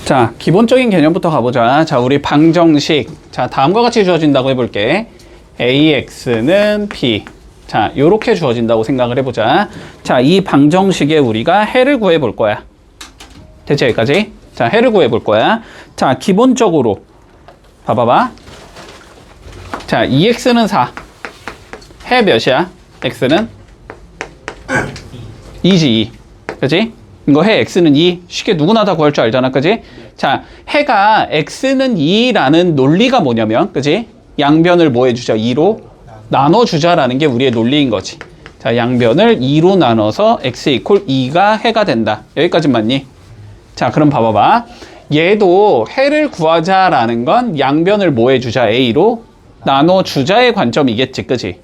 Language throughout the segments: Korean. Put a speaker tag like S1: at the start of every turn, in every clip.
S1: 자, 기본적인 개념부터 가보자. 자, 우리 방정식. 자, 다음과 같이 주어진다고 해볼게. AX는 B. 자, 요렇게 주어진다고 생각을 해보자. 자, 이 방정식에 우리가 해를 구해볼 거야. 됐지, 여기까지? 자, 해를 구해볼 거야. 자, 기본적으로 봐봐봐. 자, 2X는 4. 해 몇이야? X는? 2지, 2. 그치? 이거 해 X는 2. 쉽게 누구나 다 구할 줄 알잖아. 그치? 자, 해가 X는 2라는 논리가 뭐냐면, 그치? 양변을 뭐 해주자? 2로 나눠주자라는 게 우리의 논리인 거지. 자, 양변을 2로 나눠서 X 이퀄 2가 해가 된다. 여기까지 맞니? 자, 그럼 봐봐봐. 얘도 해를 구하자라는 건 양변을 뭐 해주자? A로 나눠주자의 관점이겠지. 그치?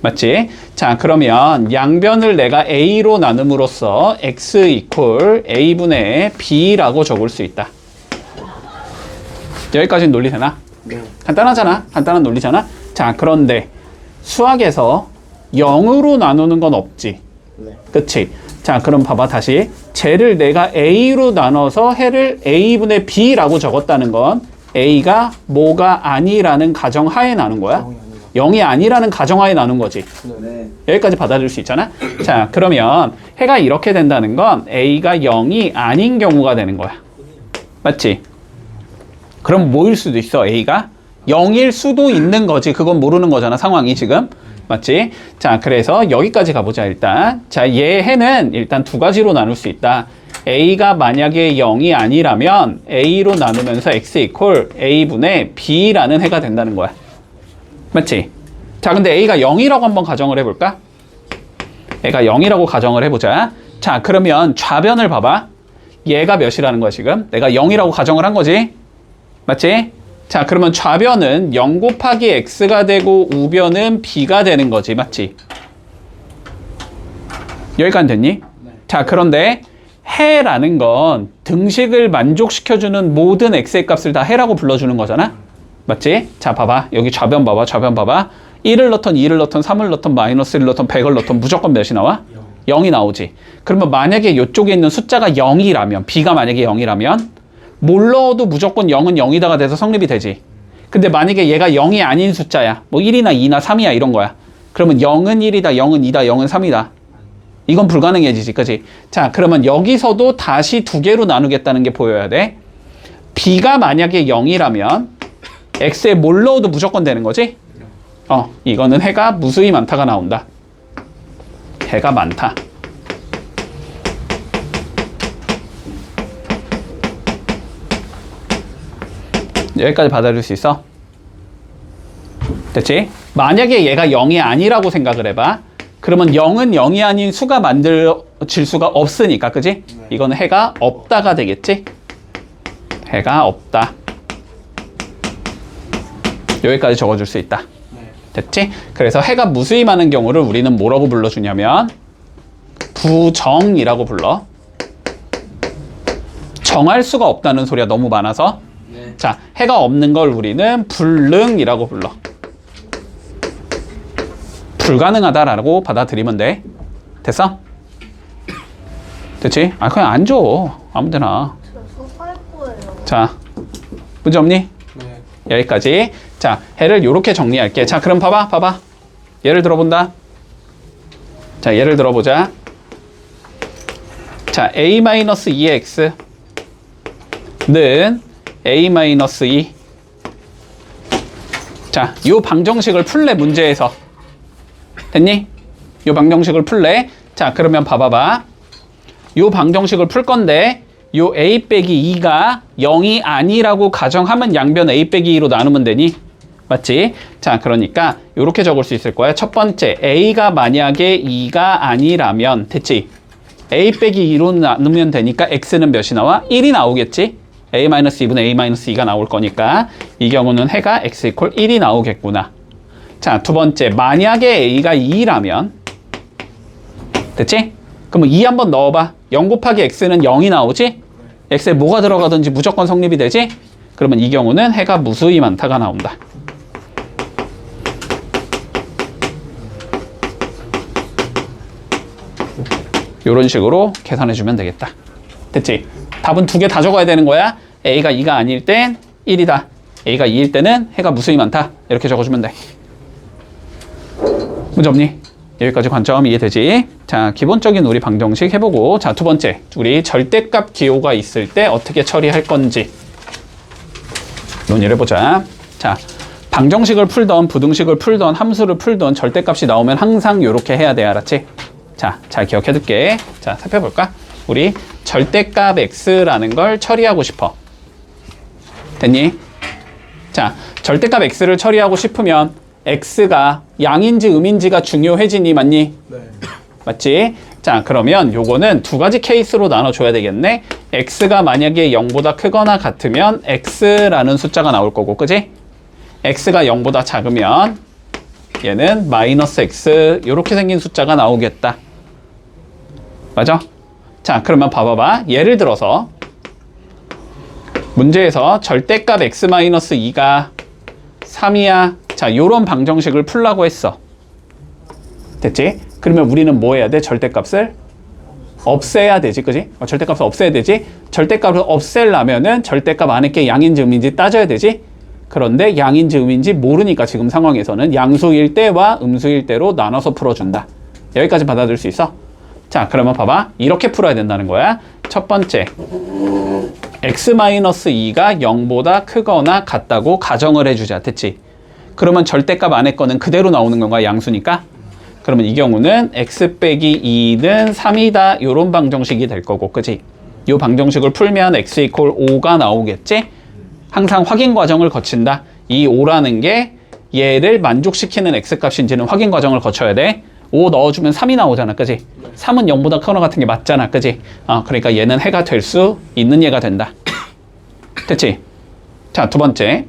S1: 맞지? 자, 그러면 양변을 내가 A로 나눔으로써 X 이퀄 A분의 B라고 적을 수 있다. 여기까지는 논리 되나?
S2: 네.
S1: 간단하잖아. 간단한 논리잖아. 자, 그런데 수학에서 0으로 나누는 건 없지.
S2: 네.
S1: 그치? 자, 그럼 봐봐. 다시 쟤를 내가 A로 나눠서 해를 A분의 B라고 적었다는 건 A가 뭐가 아니라는 가정하에 나눈 거야? 0이 아니라는 가정하에 나눈 거지.
S2: 네.
S1: 여기까지 받아들일 수 있잖아. 자, 그러면 해가 이렇게 된다는 건 A가 0이 아닌 경우가 되는 거야. 맞지? 그럼 뭐일 수도 있어? A가 0일 수도 있는 거지. 그건 모르는 거잖아. 상황이 지금. 맞지? 자, 그래서 여기까지 가보자 일단. 자, 얘 해는 일단 두 가지로 나눌 수 있다. A가 만약에 0이 아니라면 A로 나누면서 X 이퀄 A분의 B라는 해가 된다는 거야. 맞지? 자, 근데 A가 0이라고 한번 가정을 해볼까? A가 0이라고 가정을 해보자. 자, 그러면 좌변을 봐봐. 얘가 몇이라는 거야, 지금? 내가 0이라고 가정을 한 거지? 맞지? 자, 그러면 좌변은 0 곱하기 X가 되고 우변은 B가 되는 거지. 맞지? 여기까지 됐니?
S2: 네.
S1: 자, 그런데 해라는 건 등식을 만족시켜주는 모든 X의 값을 다 해라고 불러주는 거잖아? 맞지? 자, 봐봐. 여기 좌변 봐봐. 좌변 봐봐. 1을 넣던 2를 넣던 3을 넣던 마이너스를 넣던 100을 넣던 무조건 몇이 나와? 0이 나오지. 그러면 만약에 이쪽에 있는 숫자가 0이라면, B가 만약에 0이라면 뭘 넣어도 무조건 0은 0이다가 돼서 성립이 되지. 근데 만약에 얘가 0이 아닌 숫자야. 뭐 1이나 2나 3이야 이런 거야. 그러면 0은 1이다, 0은 2다, 0은 3이다. 이건 불가능해지지. 그치? 자, 그러면 여기서도 다시 두 개로 나누겠다는 게 보여야 돼. B가 만약에 0이라면 X에 뭘 넣어도 무조건 되는 거지? 이거는 해가 무수히 많다가 나온다. 해가 많다. 여기까지 받아들일 수 있어? 됐지? 만약에 얘가 0이 아니라고 생각을 해봐. 그러면 0은 0이 아닌 수가 만들어질 수가 없으니까, 그지?
S2: 네.
S1: 이거는 해가 없다가 되겠지? 해가 없다. 여기까지 적어줄 수 있다.
S2: 네.
S1: 됐지? 그래서 해가 무수히 많은 경우를 우리는 뭐라고 불러주냐면 부정이라고 불러. 정할 수가 없다는 소리가 너무 많아서.
S2: 네.
S1: 자, 해가 없는 걸 우리는 불능이라고 불러. 불가능하다라고 받아들이면 돼. 됐어? 됐지? 아, 그냥 안 줘. 아무데나.
S3: 저 수업할 거예요.
S1: 자, 문제 없니?
S2: 네.
S1: 여기까지. 자, 해를 이렇게 정리할게. 자, 그럼 봐봐. 예를 들어본다. 자, 예를 들어보자. 자, A-2X는 A-2. 자, 요 방정식을 풀래, 문제에서. 됐니? 요 방정식을 풀래. 자, 그러면 봐봐. 요 방정식을 풀 건데 요 A 빼기 2가 0이 아니라고 가정하면 양변 A 빼기 2로 나누면 되니? 맞지? 자, 그러니까 요렇게 적을 수 있을 거야. 첫 번째, A가 만약에 2가 아니라면, 됐지? A 빼기 2로 나누면 되니까 X는 몇이 나와? 1이 나오겠지? A-2분의 A-2가 나올 거니까 이 경우는 해가 X 이퀄 1이 나오겠구나. 자, 두 번째, 만약에 A가 2라면, 됐지? 그러면 2 한번 넣어봐. 0 곱하기 X는 0이 나오지? X에 뭐가 들어가든지 무조건 성립이 되지? 그러면 이 경우는 해가 무수히 많다가 나온다. 이런 식으로 계산해 주면 되겠다. 됐지? 답은 두 개 다 적어야 되는 거야. A가 2가 아닐 땐 1이다. A가 2일 때는 해가 무수히 많다. 이렇게 적어주면 돼. 문제 없니? 여기까지 관점 이해되지? 자, 기본적인 우리 방정식 해보고, 자, 두 번째, 우리 절대값 기호가 있을 때 어떻게 처리할 건지 논의를 해보자. 자, 방정식을 풀던 부등식을 풀던 함수를 풀던 절대값이 나오면 항상 이렇게 해야 돼. 알았지? 자, 잘 기억해둘게. 자, 살펴볼까? 우리 절대값 x라는 걸 처리하고 싶어. 됐니? 자, 절대값 x를 처리하고 싶으면 x가 양인지 음인지가 중요해지니, 맞니? 네. 맞지? 자, 그러면 요거는 두 가지 케이스로 나눠줘야 되겠네. x가 만약에 0보다 크거나 같으면 x라는 숫자가 나올 거고, 그지? x가 0보다 작으면 얘는 마이너스 x 요렇게 생긴 숫자가 나오겠다. 맞아? 자, 그러면 봐봐봐. 예를 들어서 문제에서 절대값 x-2가 3이야. 자, 요런 방정식을 풀라고 했어. 됐지? 그러면 우리는 뭐 해야 돼? 절대값을 없애야 되지, 그지? 절대값을 없애야 되지? 절대값을 없애려면은 절대값 안에 게 양인지 음인지 따져야 되지? 그런데 양인지 음인지 모르니까 지금 상황에서는 양수일 때와 음수일 때로 나눠서 풀어준다. 여기까지 받아들일 수 있어? 자, 그러면 봐봐. 이렇게 풀어야 된다는 거야. 첫 번째, x-2가 0보다 크거나 같다고 가정을 해주자. 됐지? 그러면 절대값 안에 거는 그대로 나오는 건가? 양수니까? 그러면 이 경우는 x 빼기 2는 3이다. 요런 방정식이 될 거고, 그지? 요 방정식을 풀면 x = 5가 나오겠지? 항상 확인 과정을 거친다. 이 5라는 게 얘를 만족시키는 x값인지는 확인 과정을 거쳐야 돼. 5 넣어주면 3이 나오잖아, 그지? 3은 0보다 크거나 같은 게 맞잖아, 그지? 그러니까 얘는 해가 될 수 있는 얘가 된다. 됐지? 자, 두 번째.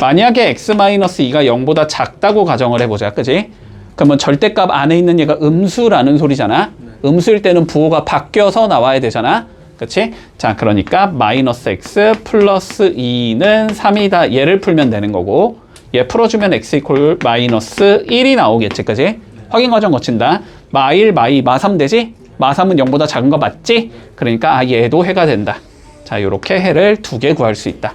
S1: 만약에 x-2가 0보다 작다고 가정을 해보자, 그지? 그러면 절대값 안에 있는 얘가 음수라는 소리잖아. 음수일 때는 부호가 바뀌어서 나와야 되잖아. 그치? 자, 그러니까 마이너스 x 플러스 2는 3이다. 얘를 풀면 되는 거고, 얘 풀어주면 x = 마이너스 1이 나오겠지, 그치? 확인 과정 거친다. 마1, 마2, 마3 되지? 마3은 0보다 작은 거 맞지? 그러니까 얘도 해가 된다. 자, 요렇게 해를 두 개 구할 수 있다.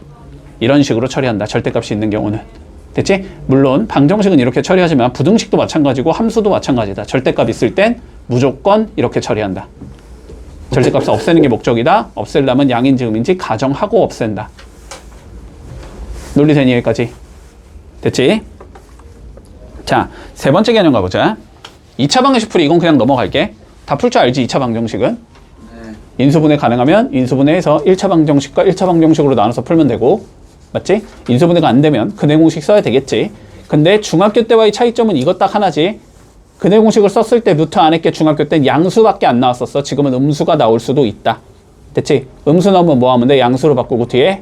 S1: 이런 식으로 처리한다. 절대값이 있는 경우는. 됐지? 물론 방정식은 이렇게 처리하지만 부등식도 마찬가지고 함수도 마찬가지다. 절대값 있을 땐 무조건 이렇게 처리한다. 절대값을 없애는 게 목적이다. 없애려면 양인지 음인지 가정하고 없앤다. 논리되니 여기까지? 됐지? 자, 세 번째 개념 가보자. 2차 방정식 풀이. 이건 그냥 넘어갈게. 다 풀 줄 알지? 2차 방정식은? 네. 인수분해 가능하면 인수분해해서 1차 방정식과 1차 방정식으로 나눠서 풀면 되고, 맞지? 인수분해가 안 되면 근해 공식 써야 되겠지. 근데 중학교 때와의 차이점은 이것 딱 하나지. 근해 공식을 썼을 때 루트 안에 게 중학교 땐 양수밖에 안 나왔었어. 지금은 음수가 나올 수도 있다. 됐지? 음수 나오면 뭐 하면 돼? 양수로 바꾸고 뒤에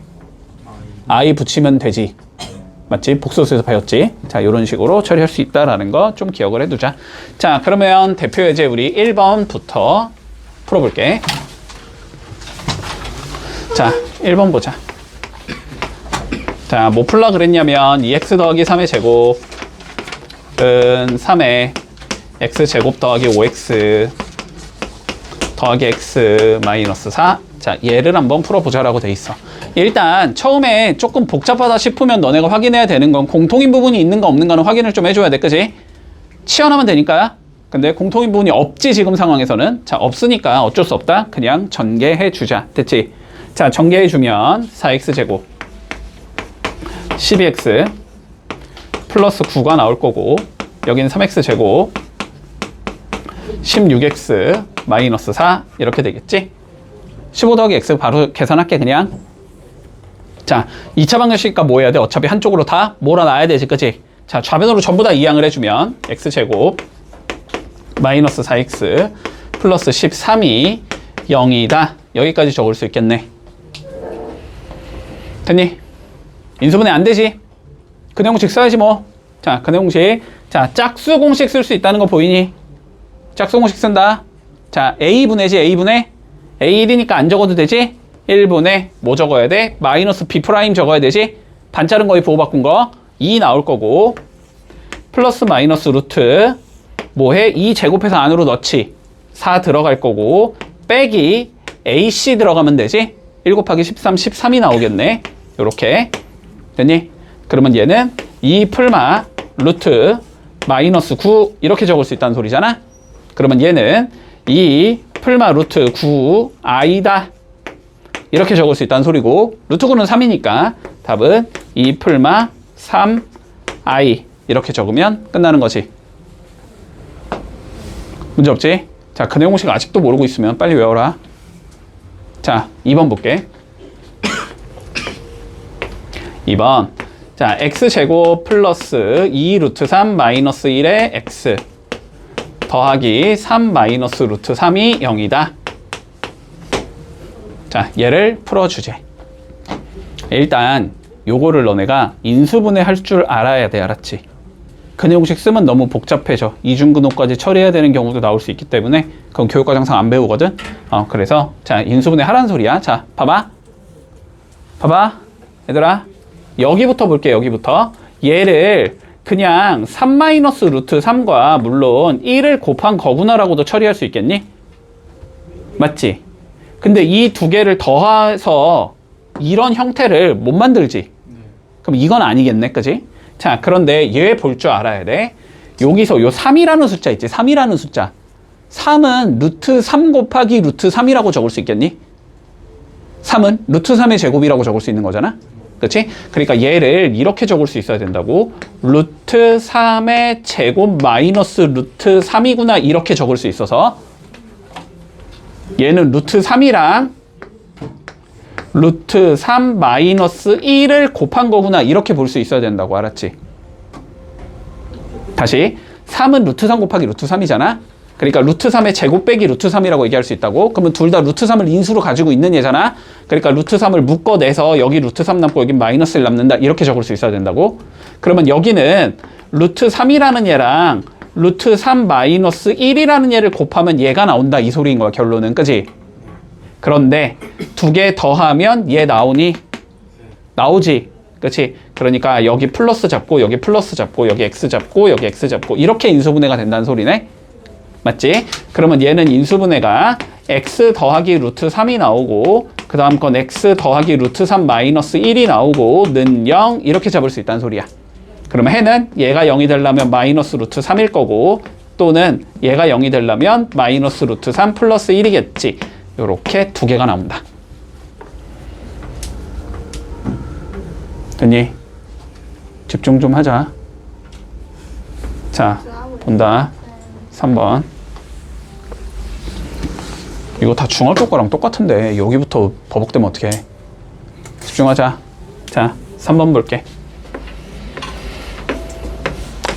S1: i 붙이면 되지. 맞지? 복소수에서 배웠지? 자, 이런 식으로 처리할 수 있다라는 거 좀 기억을 해두자. 자, 그러면 대표 예제 우리 1번부터 풀어볼게. 자, 1번 보자. 자, 뭐 풀라 그랬냐면 2x 더하기 3의 제곱은 3의 x제곱 더하기 5x 더하기 x 마이너스 4. 자, 얘를 한번 풀어보자라고 돼 있어. 일단 처음에 조금 복잡하다 싶으면 너네가 확인해야 되는 건 공통인 부분이 있는가 없는가는 확인을 좀 해줘야 돼, 그지? 치환하면 되니까. 근데 공통인 부분이 없지, 지금 상황에서는. 자, 없으니까 어쩔 수 없다. 그냥 전개해주자. 됐지? 자, 전개해주면 4x제곱 12x 플러스 9가 나올 거고, 여기는 3x제곱 16x 마이너스 4 이렇게 되겠지? 15 더하기 x 바로 계산할게, 그냥. 자, 2차 방정식이니까 뭐 해야 돼? 어차피 한쪽으로 다 몰아놔야 되지, 그치? 자, 좌변으로 전부 다 이항을 해주면 x제곱 마이너스 4x 플러스 13이 0이다. 여기까지 적을 수 있겠네. 됐니? 인수분해 안 되지? 근해 공식 써야지 뭐. 자, 근해 공식. 자, 짝수 공식 쓸 수 있다는 거 보이니? 짝수 공식 쓴다. 자, a분해지, a분해. a1이니까 안 적어도 되지? 1분의 뭐 적어야 돼? 마이너스 b 프라임 적어야 되지? 반자른 거의 부호 바꾼 거 2 나올 거고, 플러스 마이너스 루트 뭐해? 2 제곱해서 안으로 넣지. 4 들어갈 거고, 빼기 AC 들어가면 되지? 1 곱하기 13, 13이 나오겠네. 요렇게. 됐니? 그러면 얘는 2 풀마 루트 마이너스 9 이렇게 적을 수 있다는 소리잖아. 그러면 얘는 2 풀마 루트 9 i다 이렇게 적을 수 있다는 소리고, 루트 9는 3이니까 답은 2 풀마 3 i 이렇게 적으면 끝나는 거지. 문제 없지? 자, 그 내용 공식 아직도 모르고 있으면 빨리 외워라. 자, 2번 볼게. 2번. 자, x제곱 플러스 2 루트 3 마이너스 1의 x 더하기 3 마이너스 루트 3이 0이다. 자, 얘를 풀어주제. 일단 요거를 너네가 인수분해 할 줄 알아야 돼. 알았지? 근해공식 쓰면 너무 복잡해져. 이중근호까지 처리해야 되는 경우도 나올 수 있기 때문에 그건 교육과정상 안 배우거든. 그래서 자, 인수분해 하라는 소리야. 자, 봐봐 얘들아, 여기부터 볼게. 여기부터 얘를 그냥 3 마이너스 루트 3과 물론 1을 곱한 거구나라고도 처리할 수 있겠니? 맞지? 근데 이 두 개를 더해서 이런 형태를 못 만들지. 그럼 이건 아니겠네, 그지? 자, 그런데 얘 볼 줄 알아야 돼. 여기서 요 3이라는 숫자 있지? 3이라는 숫자. 3은 루트 3 곱하기 루트 3이라고 적을 수 있겠니? 3은 루트 3의 제곱이라고 적을 수 있는 거잖아? 그치? 그러니까 얘를 이렇게 적을 수 있어야 된다고. 루트 3의 제곱 마이너스 루트 3이구나 이렇게 적을 수 있어서 얘는 루트 3이랑 루트 3 마이너스 1을 곱한 거구나 이렇게 볼 수 있어야 된다고. 알았지? 다시 3은 루트 3 곱하기 루트 3이잖아. 그러니까 루트 3의 제곱 빼기 루트 3이라고 얘기할 수 있다고. 그러면 둘 다 루트 3을 인수로 가지고 있는 얘잖아. 그러니까 루트 3을 묶어내서 여기 루트 3 남고 여기 마이너스 1 남는다 이렇게 적을 수 있어야 된다고. 그러면 여기는 루트 3이라는 얘랑 루트 3 마이너스 1이라는 얘를 곱하면 얘가 나온다 이 소리인 거야. 결론은. 그지? 그런데 두 개 더하면 얘 나오니? 나오지. 그치? 그러니까 여기 플러스 잡고 여기 플러스 잡고 여기 x 잡고 여기 x 잡고 이렇게 인수분해가 된다는 소리네. 맞지? 그러면 얘는 인수분해가 x 더하기 루트 3이 나오고 그 다음 건 x 더하기 루트 3 마이너스 1이 나오고 는 0 이렇게 잡을 수 있다는 소리야. 그러면 해는 얘가 0이 되려면 마이너스 루트 3일 거고 또는 얘가 0이 되려면 마이너스 루트 3 플러스 1이겠지. 요렇게 두 개가 나온다. 됐니? 집중 좀 하자. 자, 본다. 3번. 이거 다 중학교 거랑 똑같은데 여기부터 버벅대면 어떡해. 집중하자. 자, 3번 볼게.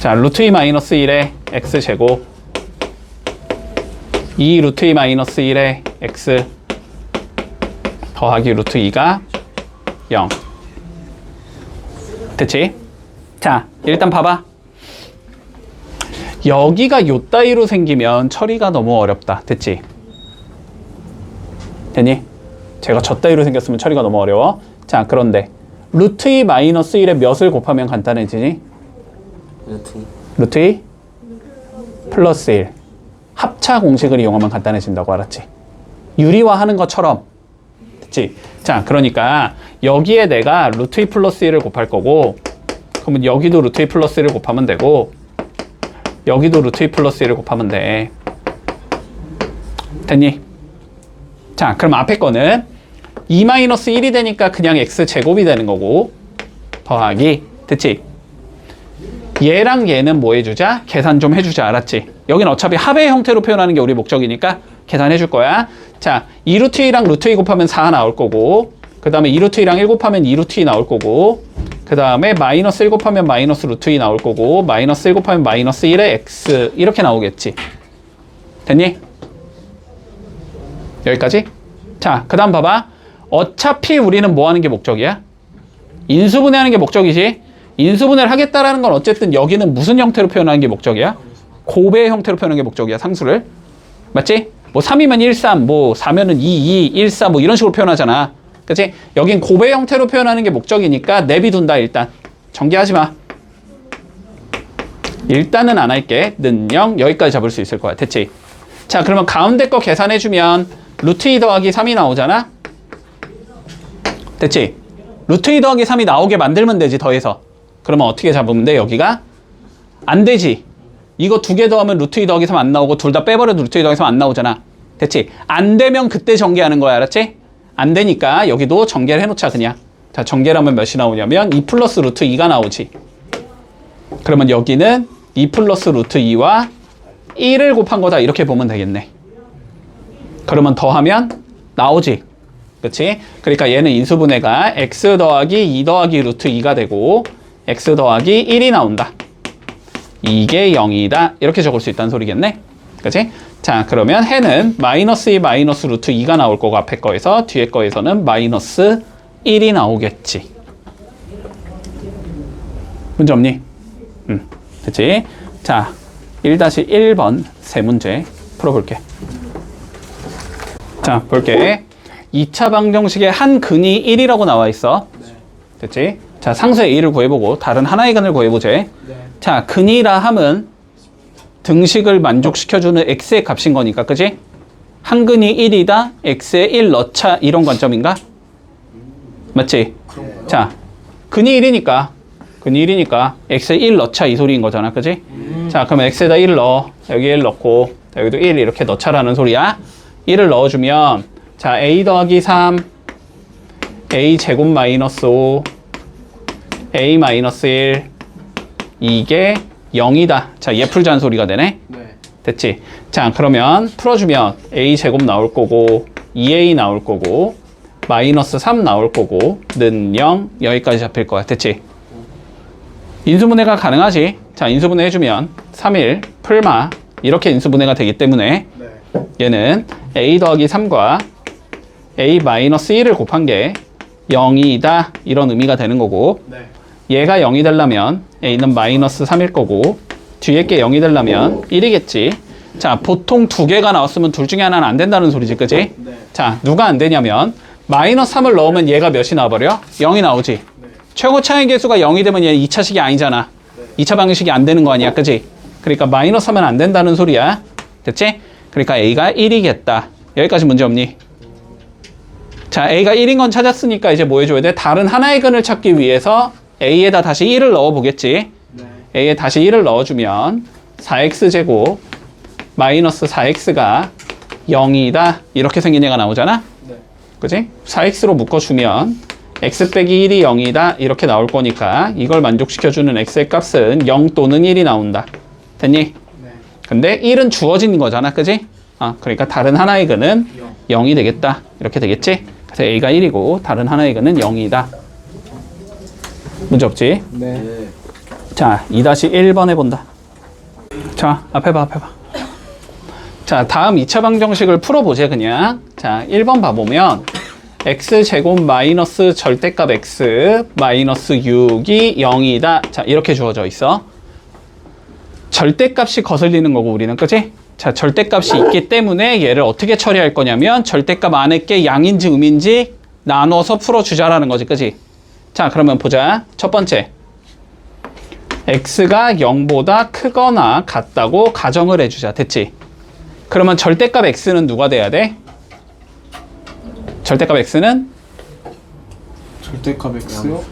S1: 자, 루트 2 마이너스 1의 x제곱 2 루트 2 마이너스 1의 x 더하기 루트 2가 0. 됐지? 자, 일단 봐봐. 여기가 요 따위로 생기면 처리가 너무 어렵다. 됐지? 됐니? 제가 저 따위로 생겼으면 처리가 너무 어려워. 자, 그런데 루트 2 마이너스 1에 몇을 곱하면 간단해지니? 루트 2 플러스 1. 합차 공식을 이용하면 간단해진다고. 알았지? 유리화하는 것처럼. 됐지? 자, 그러니까 여기에 내가 루트 2 플러스 1을 곱할 거고 그러면 여기도 루트 2 플러스 1을 곱하면 되고 여기도 루트 2 플러스 1을 곱하면 돼. 됐니? 자, 그럼 앞에 거는 2 마이너스 1이 되니까 그냥 x제곱이 되는 거고 더하기. 됐지? 얘랑 얘는 뭐 해주자? 계산 좀 해주자. 알았지? 여긴 어차피 합의 형태로 표현하는 게 우리 목적이니까 계산해 줄 거야. 자, 2루트 2랑 루트 2 곱하면 4 나올 거고 그 다음에 2루트 2랑 1 곱하면 2루트 2 나올 거고 그 다음에 마이너스 1 곱하면 마이너스 루트 2 나올 거고 마이너스 1 곱하면 마이너스 1의 x 이렇게 나오겠지. 됐니? 여기까지? 자, 그 다음 봐봐. 어차피 우리는 뭐 하는 게 목적이야? 인수분해하는 게 목적이지. 인수분해를 하겠다라는 건 어쨌든 여기는 무슨 형태로 표현하는 게 목적이야? 곱의 형태로 표현하는 게 목적이야. 상수를. 맞지? 뭐 3이면 1, 3, 뭐 4면은 2, 2, 1, 4 뭐 이런 식으로 표현하잖아. 그치? 여긴 곱의 형태로 표현하는 게 목적이니까 내비둔다. 일단 전개하지 마. 일단은 안 할게. 는 0 여기까지 잡을 수 있을 거야. 됐지? 자, 그러면 가운데 거 계산해주면 루트 2 더하기 3이 나오잖아? 됐지? 루트 2 더하기 3이 나오게 만들면 되지, 더해서. 그러면 어떻게 잡으면 돼, 여기가? 안 되지. 이거 두 개 더하면 루트 2 더하기 3 안 나오고 둘 다 빼버려도 루트 2 더하기 3 안 나오잖아. 됐지? 안 되면 그때 전개하는 거야, 알았지? 안 되니까 여기도 전개를 해놓자, 그냥. 자, 전개를 하면 몇이 나오냐면 2 플러스 루트 2가 나오지. 그러면 여기는 2 플러스 루트 2와 1을 곱한 거다, 이렇게 보면 되겠네. 그러면 더하면 나오지. 그치? 그러니까 얘는 인수분해가 x 더하기 2 더하기 루트 2가 되고 x 더하기 1이 나온다. 이게 0이다. 이렇게 적을 수 있다는 소리겠네. 그치? 자, 그러면 해는 마이너스 2 마이너스 루트 2가 나올 거고 앞에 거에서 뒤에 거에서는 마이너스 1이 나오겠지. 문제 없니? 됐지? 자, 1-1번 세 문제 풀어볼게. 자, 볼게. 2차 방정식에 한 근이 1이라고 나와 있어. 됐지? 자, 상수의 a를 구해보고 다른 하나의 근을 구해보자. 자, 근이라 함은 등식을 만족시켜주는 x의 값인 거니까, 그지? 한 근이 1이다, x에 1 넣자, 이런 관점인가? 맞지? 자, 근이 1이니까 x에 1 넣자, 이 소리인 거잖아, 그지? 자, 그러면 x에다 1 넣어. 여기 1 넣고, 여기도 1 이렇게 넣자라는 소리야. 1을 넣어주면, 자, a 더하기 3, a 제곱 마이너스 5, a 마이너스 1, 이게 0이다. 자, 얘 풀자는 소리가 되네. 됐지? 자, 그러면 풀어주면 a 제곱 나올 거고 2a 나올 거고 마이너스 3 나올 거고 는 0, 여기까지 잡힐 거야. 됐지? 인수분해가 가능하지? 자, 인수분해 해주면 3일 풀마 이렇게 인수분해가 되기 때문에 얘는 a 더하기 3과 a 마이너스 1을 곱한 게 0이다, 이런 의미가 되는 거고 얘가 0이 되려면 a는 마이너스 3일 거고 뒤에 게 0이 되려면 1이겠지. 자, 보통 두 개가 나왔으면 둘 중에 하나는 안 된다는 소리지, 그치? 자, 누가 안 되냐면 마이너스 3을 넣으면 얘가 몇이 나와버려? 0이 나오지. 최고 차이 계수가 0이 되면 얘는 2차식이 아니잖아. 2차 방정식이 안 되는 거 아니야, 그치? 그러니까 마이너스 하면 안 된다는 소리야. 됐지? 그러니까 a가 1이겠다. 여기까지 문제 없니? 자, a가 1인 건 찾았으니까 이제 뭐 해줘야 돼? 다른 하나의 근을 찾기 위해서 a에다 다시 1을 넣어보겠지. a에 다시 1을 넣어주면 4x제곱 마이너스 4x가 0이다, 이렇게 생긴 얘가 나오잖아. 그지? 4x로 묶어주면 x 빼기 1이 0이다, 이렇게 나올 거니까 이걸 만족시켜주는 x의 값은 0 또는 1이 나온다. 됐니? 근데 1은 주어진 거잖아, 그지? 그러니까 다른 하나의 근은 0이 되겠다, 이렇게 되겠지? 그래서 a가 1이고 다른 하나의 근은 0이다. 문제 없지?
S2: 네.
S1: 자, 2-1번 해본다. 자, 앞에 봐. 자, 다음 2차 방정식을 풀어보자, 그냥. 자, 1번 봐보면 x제곱 마이너스 절대값 x 마이너스 6이 0이다. 자, 이렇게 주어져 있어. 절대값이 거슬리는 거고 우리는, 그치? 자, 절대값이 있기 때문에 얘를 어떻게 처리할 거냐면 절대값 안에 게 양인지 음인지 나눠서 풀어주자라는 거지, 그치? 자, 그러면 보자. 첫 번째, x가 0보다 크거나 같다고 가정을 해주자. 됐지? 그러면 절대값 x는 누가 돼야 돼? 절대값 x는
S2: 절대값 x요?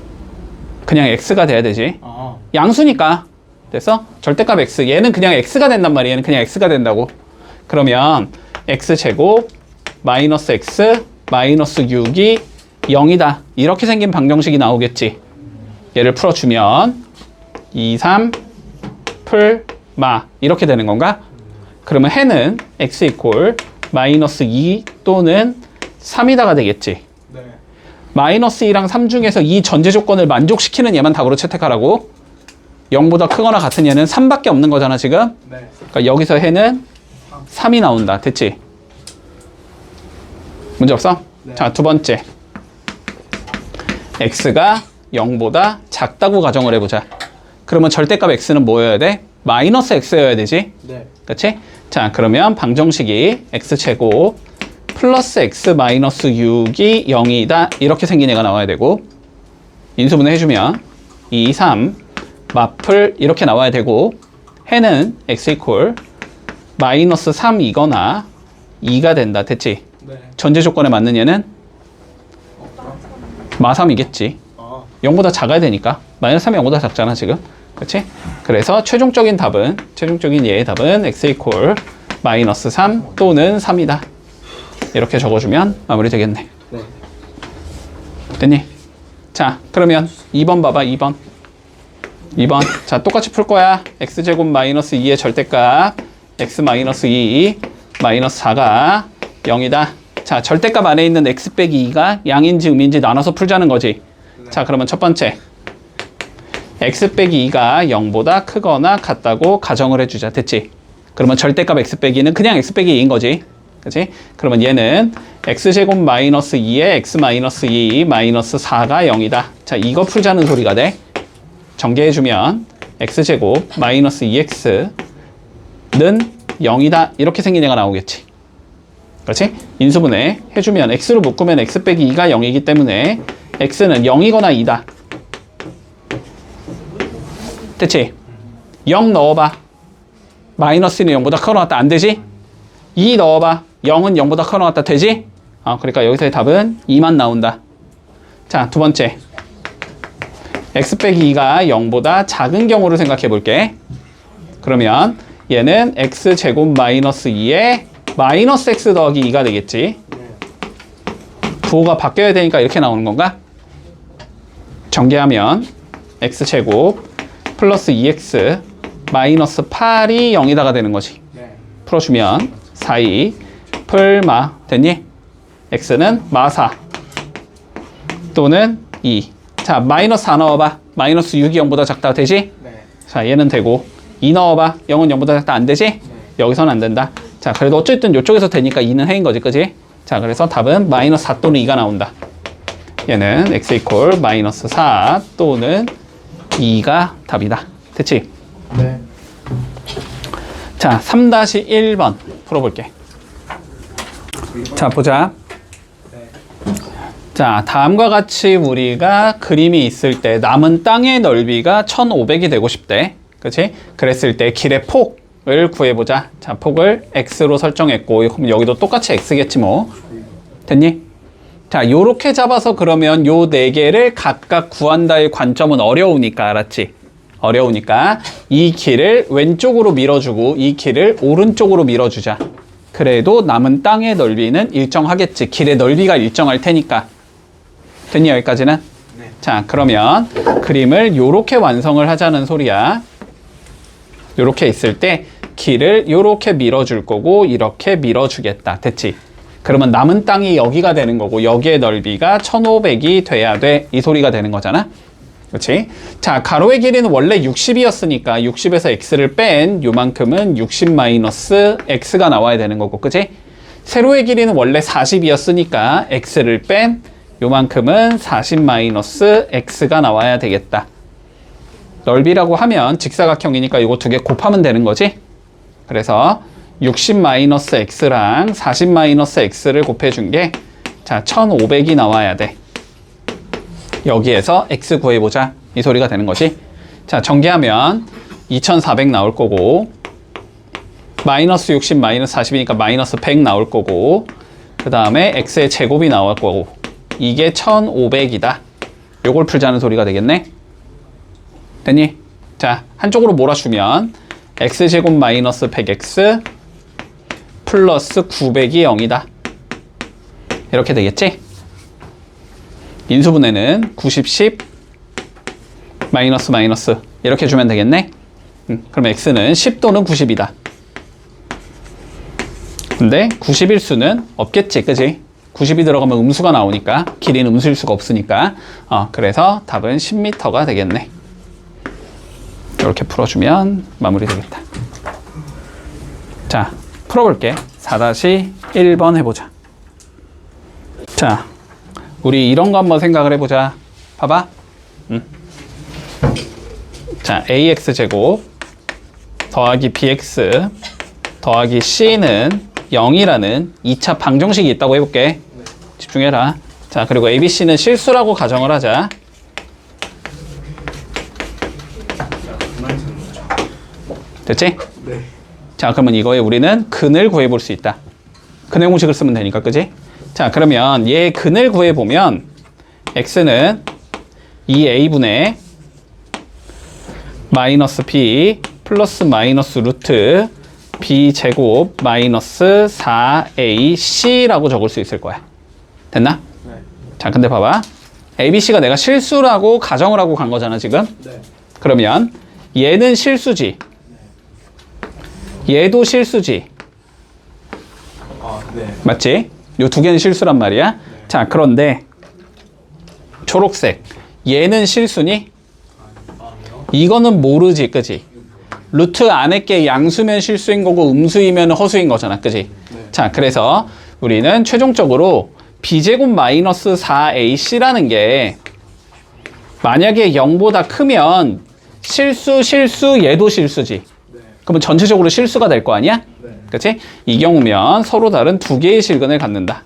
S1: 그냥 x가 돼야 되지.
S2: 아,
S1: 양수니까. 됐어? 절대값 x. 얘는 그냥 x가 된단 말이야. 얘는 그냥 x가 된다고. 그러면 x제곱 마이너스 x 마이너스 6이 0이다. 이렇게 생긴 방정식이 나오겠지. 얘를 풀어주면 2, 3, 풀, 마 이렇게 되는 건가? 그러면 해는 x 이퀄 마이너스 2 또는 3이다가 되겠지.
S2: 네.
S1: 마이너스 2랑 3 중에서 이 전제 조건을 만족시키는 얘만 답으로 채택하라고. 0보다 크거나 같은 얘는 3밖에 없는 거잖아, 지금.
S2: 네.
S1: 그러니까 여기서 해는 3이 나온다. 됐지? 문제 없어?
S2: 네.
S1: 자, 두 번째. x가 0보다 작다고 가정을 해보자. 그러면 절대값 x는 뭐여야 돼? 마이너스 x여야 되지?
S2: 네.
S1: 그치? 자, 그러면 방정식이 x제곱 플러스 x 마이너스 6이 0이다. 이렇게 생긴 애가 나와야 되고, 인수분해 해주면 2, 3, 마플 이렇게 나와야 되고, 해는 x 이퀄 마이너스 3이거나 2가 된다. 됐지?
S2: 네.
S1: 전제 조건에 맞는 얘는 마3이겠지. 0보다 작아야 되니까. 마이너스 3이 0보다 작잖아 지금. 그렇지? 그래서 최종적인 얘의 답은 x 이퀄 마이너스 3 또는 3이다. 이렇게 적어주면 마무리 되겠네.
S2: 네.
S1: 됐니? 자, 그러면 2번 봐봐. 2번. 자, 똑같이 풀 거야. x제곱 마이너스 2의 절대값 x 마이너스 2 마이너스 4가 0이다. 자, 절대값 안에 있는 x 빼기 2가 양인지 음인지 나눠서 풀자는 거지.
S2: 네.
S1: 자, 그러면 첫 번째 x 빼기 2가 0보다 크거나 같다고 가정을 해주자. 됐지? 그러면 절대값 x 빼기는 그냥 x 빼기 2인 거지. 그치? 그러면 얘는 x제곱 마이너스 2에 x 마이너스 2 마이너스 4가 0이다. 자, 이거 풀자는 소리가 돼. 전개해주면 x제곱 마이너스 2x는 0이다. 이렇게 생긴 애가 나오겠지. 그렇지? 인수분해 해주면 x로 묶으면 x 빼기 2가 0이기 때문에 x는 0이거나 2다. 됐지? 0 넣어봐. 마이너스는 0보다 커 나왔다. 안 되지? 2 넣어봐. 0은 0보다 커 나왔다. 되지? 그러니까 여기서의 답은 2만 나온다. 자, 두 번째. x 빼기 2가 0보다 작은 경우를 생각해 볼게. 그러면 얘는 x제곱 마이너스 2에 마이너스 x 더하기 2가 되겠지. 부호가 바뀌어야 되니까 이렇게 나오는 건가? 전개하면 x제곱 플러스 2x 마이너스 8이 0이다가 되는 거지. 풀어주면 4이 풀마 됐니? x는 마4 또는 2. 자, 마이너스 4 넣어봐. 마이너스 6이 0보다 작다. 되지?
S2: 네.
S1: 자, 얘는 되고 2 넣어봐. 0은 0보다 작다. 안 되지? 여기서는 안 된다. 자, 그래도 어쨌든 이쪽에서 되니까 2는 해인 거지. 그지? 자, 그래서 답은 마이너스 4 또는 2가 나온다. 얘는 x 이퀄 마이너스 4 또는 2가 답이다. 됐지?
S2: 네.
S1: 자, 3-1번 풀어볼게. 자, 보자. 자, 다음과 같이 우리가 그림이 있을 때 남은 땅의 넓이가 1500이 되고 싶대. 그치? 그랬을 때 길의 폭을 구해보자. 자, 폭을 x로 설정했고, 그럼 여기도 똑같이 x겠지 뭐. 됐니? 자, 요렇게 잡아서 그러면 요 네 개를 각각 구한다의 관점은 어려우니까, 알았지? 어려우니까 이 길을 왼쪽으로 밀어주고 이 길을 오른쪽으로 밀어주자. 그래도 남은 땅의 넓이는 일정하겠지. 길의 넓이가 일정할 테니까. 됐니? 여기까지는?
S2: 네.
S1: 자, 그러면 그림을 요렇게 완성을 하자는 소리야. 요렇게 있을 때 길을 요렇게 밀어줄 거고 이렇게 밀어주겠다. 됐지? 그러면 남은 땅이 여기가 되는 거고 여기의 넓이가 1500이 돼야 돼. 이 소리가 되는 거잖아. 그렇지? 자, 가로의 길이는 원래 60이었으니까 60에서 x를 뺀 요만큼은 60 마이너스 x가 나와야 되는 거고, 그치? 세로의 길이는 원래 40이었으니까 x를 뺀 요만큼은 40 마이너스 x가 나와야 되겠다. 넓이라고 하면 직사각형이니까 이거 두 개 곱하면 되는 거지? 그래서 60 마이너스 x랑 40 마이너스 x를 곱해준 게 자, 1500이 나와야 돼. 여기에서 x 구해보자. 이 소리가 되는 것이. 자, 전개하면 2400 나올 거고 마이너스 60 마이너스 40이니까 마이너스 100 나올 거고 그 다음에 x의 제곱이 나올 거고 이게 1500이다. 요걸 풀자는 소리가 되겠네. 됐니? 자, 한쪽으로 몰아주면 x제곱 마이너스 100x 플러스 900이 0이다. 이렇게 되겠지? 인수분해는 90, 10 마이너스 마이너스 이렇게 주면 되겠네. 그럼 x는 10 또는 90이다. 근데 90일 수는 없겠지, 그지? 90이 들어가면 음수가 나오니까 길이는 음수일 수가 없으니까 그래서 답은 10m가 되겠네. 이렇게 풀어주면 마무리 되겠다. 자, 풀어볼게. 4-1번 해보자. 자, 우리 이런 거 한번 생각을 해보자. 봐봐. 자, ax제곱 더하기 bx 더하기 c는 0이라는 2차 방정식이 있다고 해볼게. 집중해라. 자, 그리고 abc는 실수라고 가정을 하자. 됐지?
S2: 네.
S1: 자, 그러면 이거에 우리는 근을 구해볼 수 있다. 근의 공식을 쓰면 되니까, 그지? 자, 그러면 얘 근을 구해보면 x는 2a분의 마이너스 b 플러스 마이너스 루트 b 제곱 마이너스 4ac라고 적을 수 있을 거야. 됐나?
S2: 네.
S1: 자, 근데 봐봐. abc가 내가 실수라고 가정을 하고 간 거잖아, 지금.
S2: 네.
S1: 그러면 얘는 실수지. 얘도 실수지.
S2: 아, 네.
S1: 맞지? 요 두 개는 실수란 말이야.
S2: 네.
S1: 자, 그런데 초록색 얘는 실수니?
S2: 아니요.
S1: 이거는 모르지, 그지? 루트 안에 게 양수면 실수인 거고 음수이면 허수인 거잖아, 그지?
S2: 네.
S1: 자, 그래서 우리는 최종적으로 b제곱 마이너스 4ac라는 게 만약에 0보다 크면 실수 얘도 실수지.
S2: 네.
S1: 그러면 전체적으로 실수가 될 거 아니야?
S2: 네.
S1: 그치? 이 경우면 서로 다른 두 개의 실근을 갖는다.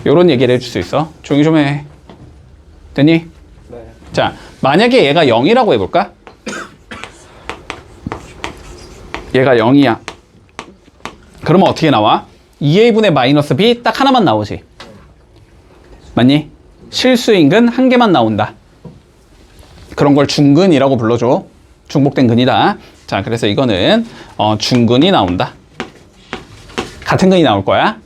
S1: 요런 얘기를 해줄 수 있어. 조용히 좀 해. 됐니?
S2: 네.
S1: 자, 만약에 얘가 0이라고 해볼까? 얘가 0이야. 그러면 어떻게 나와? 2a분의 마이너스 b 딱 하나만 나오지. 맞니? 실수인근 한 개만 나온다. 그런 걸 중근이라고 불러줘. 중복된 근이다. 자, 그래서 이거는 중근이 나온다. 같은 근이 나올 거야.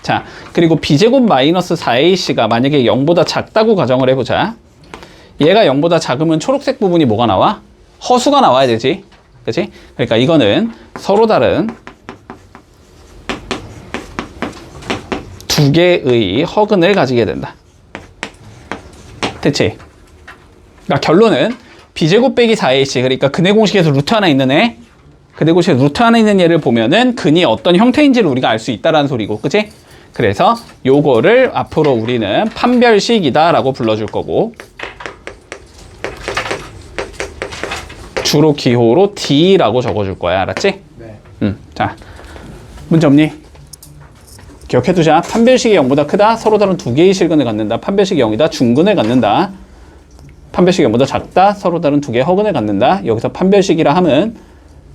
S1: 자, 그리고 b제곱 마이너스 4ac가 만약에 0보다 작다고 가정을 해보자. 얘가 0보다 작으면 초록색 부분이 뭐가 나와? 허수가 나와야 되지. 그치? 그러니까 이거는 서로 다른 두 개의 허근을 가지게 된다. 됐지? 그러니까 결론은 b제곱 빼기 4ac, 그러니까 근의 공식에서 루트 하나 있는 애, 근의 공식에서 루트 하나 있는 얘를 보면은 근이 어떤 형태인지를 우리가 알 수 있다라는 소리고, 그치? 그래서 요거를 앞으로 우리는 판별식이다 라고 불러줄 거고, 주로 기호로 D라고 적어줄 거야. 알았지?
S2: 네.
S1: 자, 문제 없니? 기억해두자. 판별식이 0보다 크다. 서로 다른 두 개의 실근을 갖는다. 판별식이 0이다. 중근을 갖는다. 판별식이 0보다 작다. 서로 다른 두 개의 허근을 갖는다. 여기서 판별식이라 함은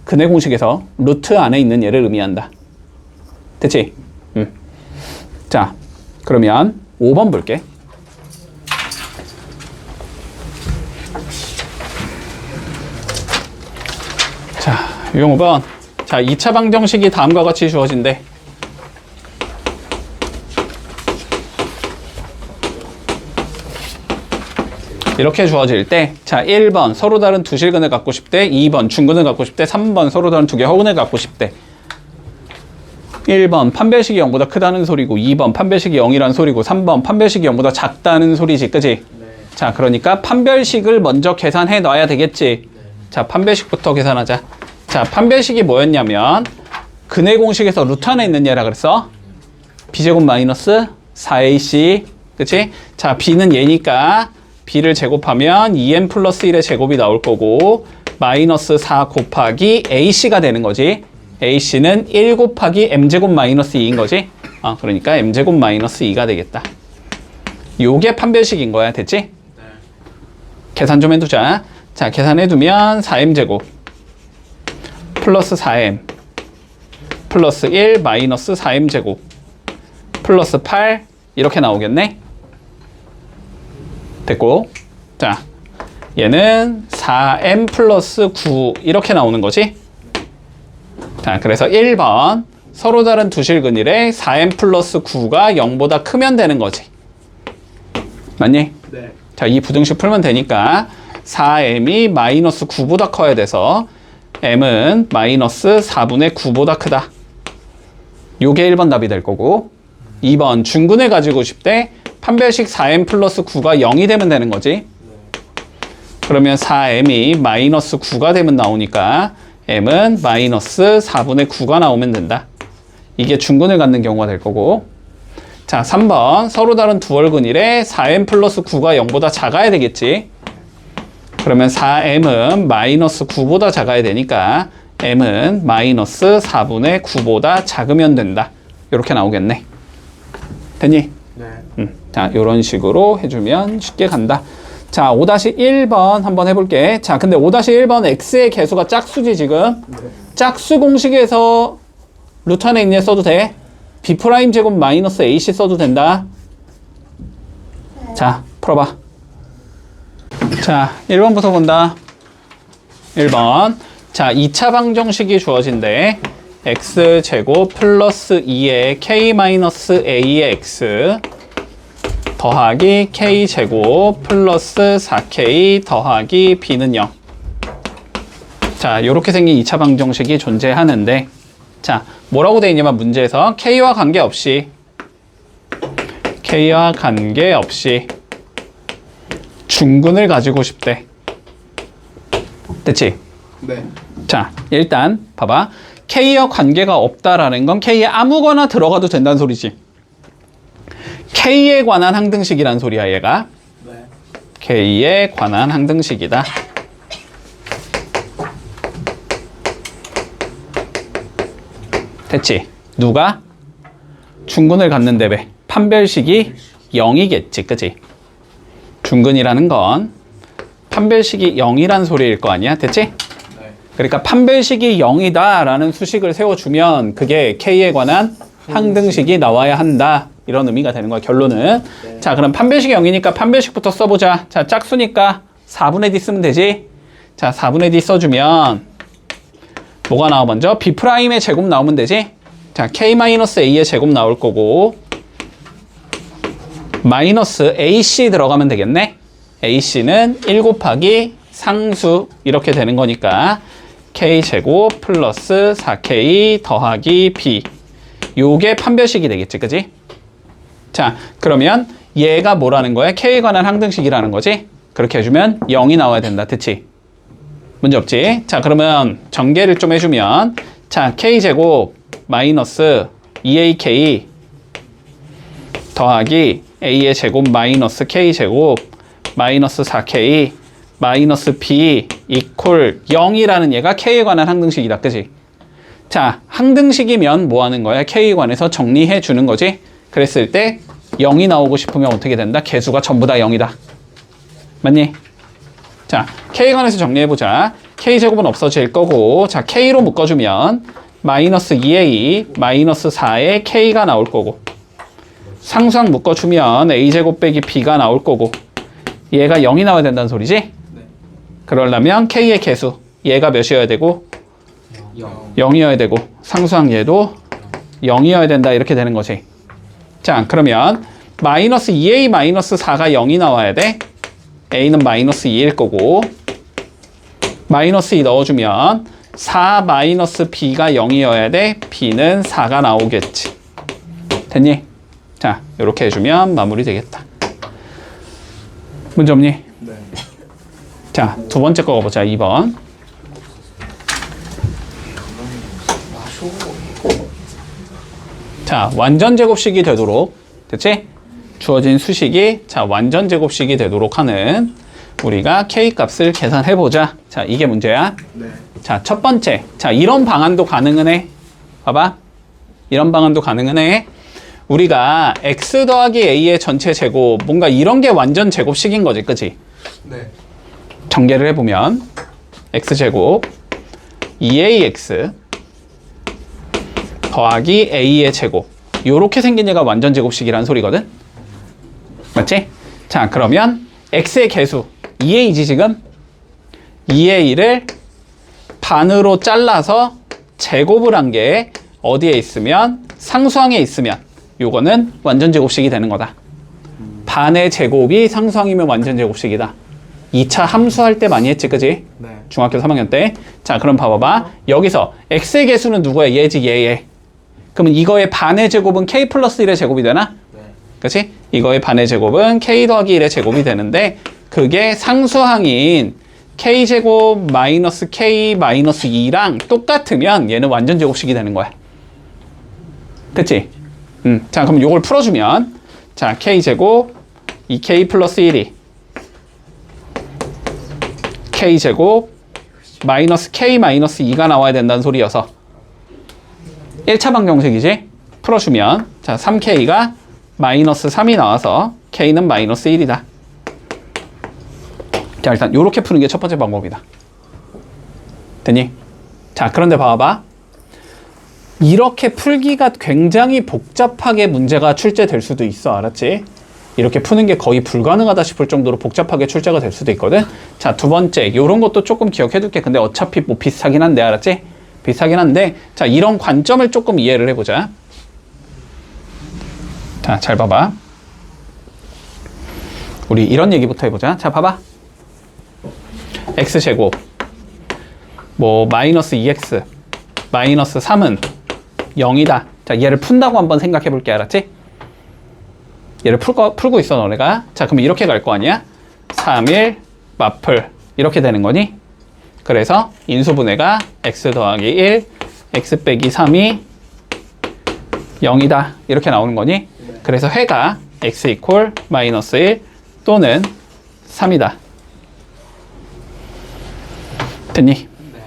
S1: 근의 공식에서 루트 안에 있는 얘를 의미한다. 됐지? 자, 그러면 5번 볼게. 자, 유형 5번. 자, 2차 방정식이 다음과 같이 주어진대. 이렇게 주어질 때, 자, 1번 서로 다른 두 실근을 갖고 싶대. 2번 중근을 갖고 싶대. 3번 서로 다른 두 개 허근을 갖고 싶대. 1번 판별식이 0보다 크다는 소리고, 2번 판별식이 0이라는 소리고, 3번 판별식이 0보다 작다는 소리지, 그치?
S2: 네.
S1: 자, 그러니까 판별식을 먼저 계산해 놔야 되겠지.
S2: 네.
S1: 자, 판별식부터 계산하자. 자, 판별식이 뭐였냐면 근의 공식에서 루트 안에 있는 얘라 그랬어. b제곱 마이너스 4ac, 그치? 자, b는 얘니까 b를 제곱하면 2m 플러스 1의 제곱이 나올 거고, 마이너스 4 곱하기 ac가 되는 거지. ac는 1 곱하기 m제곱 마이너스 2인 거지. 그러니까 m제곱 마이너스 2가 되겠다. 요게 판별식인 거야. 됐지?
S2: 네.
S1: 계산 좀 해두자. 자, 계산해두면 4m제곱 플러스 4m 플러스 1 마이너스 4m제곱 플러스 8 이렇게 나오겠네. 됐고, 자, 얘는 4m 플러스 9 이렇게 나오는 거지. 자, 그래서 1번 서로 다른 두 실근일에 4m 플러스 9가 0보다 크면 되는 거지. 맞니?
S2: 네.
S1: 자, 이 부등식 풀면 되니까 4m이 마이너스 9보다 커야 돼서 m은 마이너스 4분의 9보다 크다. 요게 1번 답이 될 거고, 2번 중근을 가지고 싶대. 판별식 4m 플러스 9가 0이 되면 되는 거지. 그러면 4m이 마이너스 9가 되면 나오니까 m은 마이너스 4분의 9가 나오면 된다. 이게 중근을 갖는 경우가 될 거고, 자, 3번 서로 다른 두월근일에 4m 플러스 9가 0보다 작아야 되겠지. 그러면 4m은 마이너스 9보다 작아야 되니까 m은 마이너스 4분의 9보다 작으면 된다. 이렇게 나오겠네. 됐니?
S2: 네.
S1: 자, 이런 식으로 해주면 쉽게 간다. 자, 5-1번 한번 해볼게. 자, 근데 5-1번 x의 개수가 짝수지, 지금. 짝수 공식에서 루트 안에 있는 애 써도 돼. b' 제곱 마이너스 ac 써도 된다. 자, 풀어봐. 자, 1번부터 본다. 1번. 자, 2차 방정식이 주어진대. x제곱 플러스 2의 k-a의 x 더하기 k제곱 플러스 4k 더하기 b는 0. 자, 요렇게 생긴 2차 방정식이 존재하는데, 자, 뭐라고 되어 있냐면 문제에서 k와 관계없이 중근을 가지고 싶대. 됐지?
S2: 네.
S1: 자, 일단 봐봐. k와 관계가 없다라는 건 k에 아무거나 들어가도 된다는 소리지. k에 관한 항등식이란 소리야, 얘가.
S2: 네.
S1: k에 관한 항등식이다. 됐지? 누가? 중근을 갖는데 왜? 판별식이 0이겠지, 그치? 중근이라는 건 판별식이 0이란 소리일 거 아니야, 됐지?
S2: 네.
S1: 그러니까 판별식이 0이다 라는 수식을 세워주면 그게 k에 관한 항등식이 나와야 한다, 이런 의미가 되는 거야, 결론은.
S2: 네.
S1: 자, 그럼 판별식이 0이니까 판별식부터 써보자. 자, 짝수니까 4분의 d 쓰면 되지. 자, 4분의 d 써주면 뭐가 나와? 먼저 b'의 제곱 나오면 되지. 자, k-a의 제곱 나올 거고, 마이너스 ac 들어가면 되겠네. ac는 1 곱하기 상수 이렇게 되는 거니까 k제곱 플러스 4k 더하기 b, 요게 판별식이 되겠지, 그지? 자, 그러면 얘가 뭐라는 거야? k에 관한 항등식이라는 거지? 그렇게 해주면 0이 나와야 된다, 그치? 문제 없지? 자, 그러면 전개를 좀 해주면, 자, k제곱 마이너스 2ak 더하기 a의 제곱 마이너스 k제곱 마이너스 4k 마이너스 b 이퀄 0이라는 얘가 k에 관한 항등식이다, 그지? 자, 항등식이면 뭐 하는 거야? k에 관해서 정리해 주는 거지? 그랬을 때 0이 나오고 싶으면 어떻게 된다? 개수가 전부 다 0이다. 맞니? 자, k에 관해서 정리해보자. k제곱은 없어질 거고, 자, k로 묶어주면 마이너스 2a 마이너스 4에 k가 나올 거고, 상수항 묶어주면 a제곱 빼기 b가 나올 거고, 얘가 0이 나와야 된다는 소리지?
S2: 네.
S1: 그러려면 k의 개수, 얘가 몇이어야 되고? 0이어야 되고, 상수항 얘도 0이어야 된다, 이렇게 되는 거지. 자, 그러면 마이너스 2a 마이너스 4가 0이 나와야 돼. a는 마이너스 2일 거고, 마이너스 2 넣어주면 4 마이너스 b가 0이어야 돼. b는 4가 나오겠지. 됐니? 자, 이렇게 해주면 마무리 되겠다. 문제 없니?
S2: 네.
S1: 자, 두 번째 거 가보자. 2번. 자, 완전 제곱식이 되도록, 됐지? 주어진 수식이, 자, 완전 제곱식이 되도록 하는, 우리가 k 값을 계산해보자. 자, 이게 문제야.
S2: 네.
S1: 자, 첫 번째. 자, 이런 방안도 가능은 해. 봐봐. 이런 방안도 가능은 해. 우리가 x 더하기 a의 전체 제곱, 뭔가 이런 게 완전 제곱식인 거지, 그치?
S2: 네.
S1: 전개를 해보면 x제곱 2ax 더하기 a의 제곱, 요렇게 생긴 얘가 완전 제곱식이라는 소리거든? 맞지? 자, 그러면 x의 개수 2a지 지금? 2a를 반으로 잘라서 제곱을 한 게 어디에 있으면? 상수항에 있으면 요거는 완전 제곱식이 되는 거다. 반의 제곱이 상수항이면 완전 제곱식이다. 2차 함수할 때 많이 했지, 그지?
S2: 네.
S1: 중학교 3학년 때. 자, 그럼 봐봐봐. 여기서 x의 개수는 누구야? 얘지, 얘. 그러면 이거의 반의 제곱은 k 플러스 1의 제곱이 되나?
S2: 네.
S1: 그치? 이거의 반의 제곱은 k 더하기 1의 제곱이 되는데, 그게 상수항인 k제곱 마이너스 k 마이너스 2랑 똑같으면 얘는 완전 제곱식이 되는 거야. 됐지? 자, 그럼 요걸 풀어주면, 자, k제곱 2k 플러스 1이 k제곱 마이너스 k 마이너스 2가 나와야 된다는 소리여서 1차 방정식이지? 풀어주면, 자, 3k가 마이너스 3이 나와서 k는 마이너스 1이다. 자, 일단 요렇게 푸는 게 첫 번째 방법이다. 됐니? 자, 그런데 봐봐. 이렇게 풀기가 굉장히 복잡하게 문제가 출제될 수도 있어. 알았지? 이렇게 푸는 게 거의 불가능하다 싶을 정도로 복잡하게 출제가 될 수도 있거든. 자, 두 번째, 요런 것도 조금 기억해 둘게. 근데 어차피 뭐 비슷하긴 한데, 알았지? 비슷하긴 한데, 자, 이런 관점을 조금 이해를 해보자. 자, 잘 봐봐. 우리 이런 얘기부터 해보자. 자, 봐봐. x제곱 뭐 마이너스 2x 마이너스 3은 0이다. 자, 얘를 푼다고 한번 생각해 볼게. 알았지? 얘를 풀고 있어 너네가. 자, 그럼 이렇게 갈 거 아니야? 3, 1 마플 이렇게 되는 거니? 그래서 인수분해가 x 더하기 1 x 빼기 3이 0이다 이렇게 나오는 거니? 그래서 회가 x 이퀄 마이너스 1 또는 3이다. 됐니?
S2: 네.